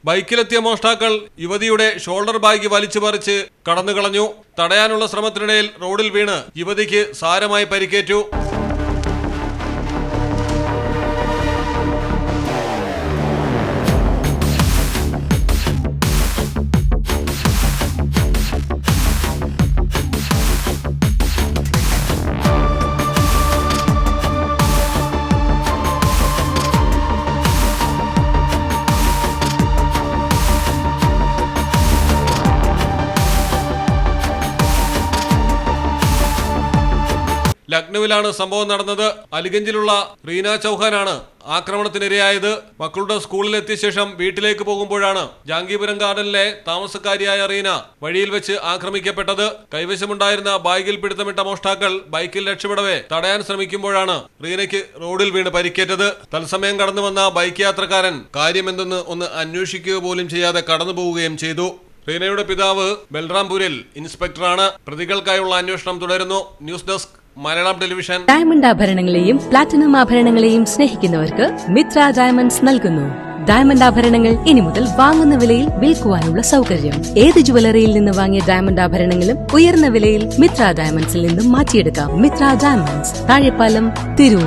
ബൈക്കിലെത്തിയ മോഷ്ടാക്കൾ യുവതിയുടെ shoulder bag വലിച്ചു പറിച്ച് കടന്നുകളഞ്ഞു. തടയാനുള്ള ശ്രമത്തിനിടയിൽ റോഡിൽ വീണ് യുവതിക്ക് സാരമായി പരിക്കേറ്റു. ലക്നൌവിലാണ് സംഭവം നടന്നത്. അലിഗഞ്ചിലുള്ള റീന ചൗഹാനാണ് ആക്രമണത്തിനിരയായത്. മക്കളുടെ സ്കൂളിലെത്തിയ ശേഷം വീട്ടിലേക്ക് പോകുമ്പോഴാണ് ജാംഗീപുരം ഗാർഡനിലെ താമസക്കാരിയായ റീന വഴിയിൽ വെച്ച് ആക്രമിക്കപ്പെട്ടത്. കൈവശമുണ്ടായിരുന്ന ബാഗിൽ പിടുത്തമിട്ട മോഷ്ടാക്കൾ ബൈക്കിൽ രക്ഷപ്പെടവേ തടയാൻ ശ്രമിക്കുമ്പോഴാണ് റീനയ്ക്ക് റോഡിൽ വീണ് പരിക്കേറ്റത്. തത്സമയം കടന്നു വന്ന ബൈക്ക് യാത്രക്കാരൻ കാര്യമെന്തെന്ന് ഒന്ന് അന്വേഷിക്കുക പോലും ചെയ്യാതെ കടന്നു പോവുകയും ചെയ്തു. റീനയുടെ പിതാവ് ബൽറാംപൂരിൽ ഇൻസ്പെക്ടറാണ്. പ്രതികൾക്കായുള്ള അന്വേഷണം തുടരുന്നു. News desk Malayalam television. Diamond ആഭരണങ്ങളെയും പ്ലാറ്റിനം ആഭരണങ്ങളെയും സ്നേഹിക്കുന്നവർക്ക് മിത്ര ഡയമണ്ട്സ് നൽകുന്നു. ഡയമണ്ട് ആഭരണങ്ങൾ ഇനി മുതൽ വാങ്ങുന്ന വിലയിൽ വിൽക്കുവാനുള്ള സൗകര്യം. ഏത് ജുവലറിയിൽ നിന്ന് വാങ്ങിയ ഡയമണ്ട് ആഭരണങ്ങളും ഉയർന്ന വിലയിൽ മിത്ര ഡയമണ്ട്സിൽ നിന്നും മാറ്റിയെടുക്കാം. മിത്ര ഡയമണ്ട്സ്, താഴെപ്പാലം, തിരൂർ.